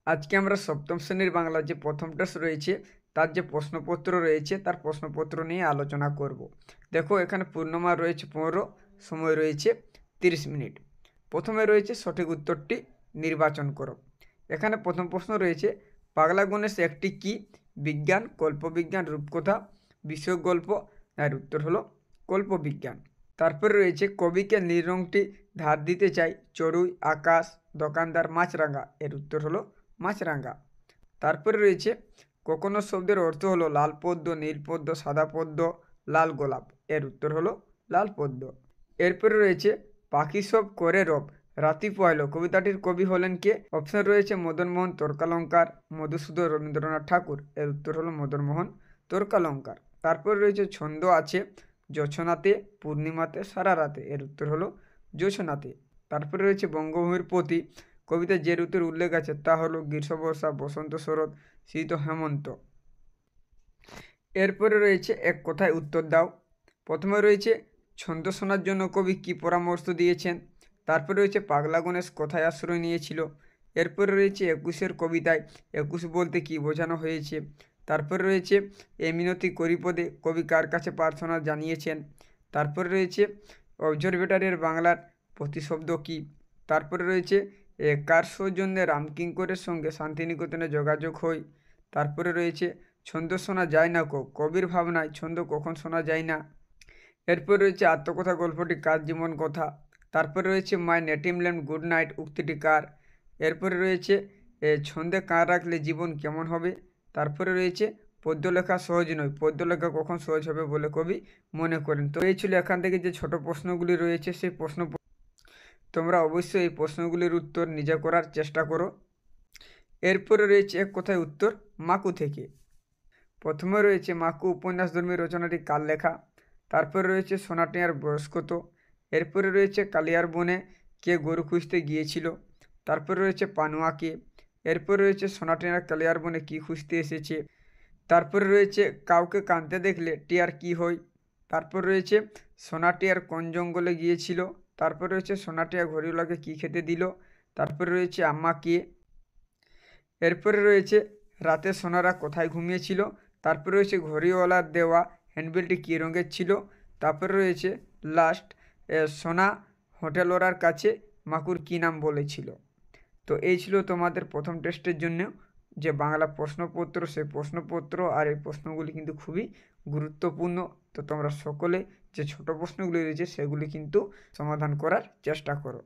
আজকে আমরা সপ্তম শ্রেণীর বাংলা যে প্রথম টেস্ট রয়েছে তার যে প্রশ্নপত্র রয়েছে তার প্রশ্নপত্র নিয়ে আলোচনা করব। দেখো এখানে পূর্ণমান রয়েছে 15, সময় রয়েছে 30 মিনিট। প্রথমে রয়েছে সঠিক উত্তরটি নির্বাচন করো। এখানে প্রথম প্রশ্ন রয়েছে পাগলা গণেশ একটি কি? বিজ্ঞান, কল্পবিজ্ঞান, রূপকথা, বিষয় গল্প। এর উত্তর হলো কল্পবিজ্ঞান। তারপরে রয়েছে কবিকে নীল রংটি ধার দিতে চাই, চড়ুই, আকাশ, দোকানদার, মাছরাঙা। এর উত্তর হলো মাছরাঙা। তারপরে রয়েছে কোকোনো শব্দের অর্থ হলো লাল পদ্ম, নীল পদ্ম, সাদা পদ্ম, লাল গোলাপ। এর উত্তর হলো লাল পদ্ম। এরপরে রয়েছে পাখি সব করে রব, রাতি পয়লো কবিতাটির কবি হলেন কে? অপশন রয়েছে মদনমোহন তর্কালঙ্কার, মধুসূদন, রবীন্দ্রনাথ ঠাকুর। এর উত্তর হলো মদনমোহন তর্কালঙ্কার। তারপরে রয়েছে ছন্দ আছে জোছনাতে, পূর্ণিমাতে, সারা রাতে। এর উত্তর হলো জোছনাতে। তারপরে রয়েছে বঙ্গভূমির প্রতি কবিতায় যে ঋতুর উল্লেখ আছে তা হলো গ্রীষ্ম, বর্ষা, বসন্ত, শরৎ, শীত, হেমন্ত। এরপরে রয়েছে এক কথায় উত্তর দাও। প্রথমে রয়েছে ছন্দ শোনার জন্য কবি কী পরামর্শ দিয়েছেন। তারপরে রয়েছে পাগলা গণেশ কোথায় আশ্রয় নিয়েছিল। এরপরে রয়েছে একুশের কবিতায় একুশ বলতে কী বোঝানো হয়েছে। তারপরে রয়েছে এ মিনতি করিপদে কবি কার কাছে প্রার্থনা জানিয়েছেন। তারপরে রয়েছে অবজারভেটরির বাংলার প্রতিশব্দ কী। তারপরে রয়েছে কার সৌজন্যে রামকিঙ্করের সঙ্গে শান্তিনিকেতনে যোগাযোগ হয়। তারপরে রয়েছে ছন্দ শোনা যায় না কবির ভাবনায় ছন্দ কখন শোনা যায় না। এরপর রয়েছে আত্মকথা গল্পটি কার জীবন কথা। তারপরে রয়েছে my native land good night উক্তিটি কার। এরপরে রয়েছে ছন্দে কার রাখলে জীবন কেমন হবে। তারপরে রয়েছে পদ্য লেখা সহজ নয়, পদ্য লেখা কখন সহজ হবে বলে কবি মনে করেন। তো এই ছিল এখান থেকে যে ছোট প্রশ্নগুলি রয়েছে সেই প্রশ্ন তোমরা অবশ্যই এই প্রশ্নগুলির উত্তর নিজে করার চেষ্টা করো। এরপরে রয়েছে এক কথায় উত্তর মাকু থেকে। প্রথমে রয়েছে মাকু উপন্যাসধর্মী রচনাটি কার লেখা। তারপরে রয়েছে সোনাটিয়ার বয়স কত। এরপরে রয়েছে কালিয়ার বনে কে গরু খুঁজতে গিয়েছিল। তারপরে রয়েছে পানুয়াকে। এরপরে রয়েছে সোনাটিয়ার কালিয়ার বনে কী খুঁজতে এসেছে। তারপরে রয়েছে কাউকে কাঁদতে দেখলে টিয়ার কি হয়। তারপর রয়েছে সোনাটিয়ার কোন জঙ্গলে গিয়েছিল। তারপর রয়েছে সোনাটিয়া ঘড়িওয়ালাকে কী খেতে দিল। তারপরে রয়েছে আম্মা কে। এরপরে রয়েছে রাতে সোনারা কোথায় ঘুমিয়েছিল। তারপরে রয়েছে ঘড়িওয়ালার দেওয়া হ্যান্ডবিলটি কী রঙের ছিল। তারপরে রয়েছে লাস্ট সোনা হোটেলওয়ালার কাছে মাকুর কী নাম বলেছিল। তো এই ছিল তোমাদের প্রথম টেস্টের জন্য যে বাংলা প্রশ্নপত্র, সেই প্রশ্নপত্র আর এই প্রশ্নগুলি কিন্তু খুবই গুরুত্বপূর্ণ। তো তোমরা সকলে যে ছোট প্রশ্নগুলি রয়েছে সেগুলি কিন্তু সমাধান করার চেষ্টা করো।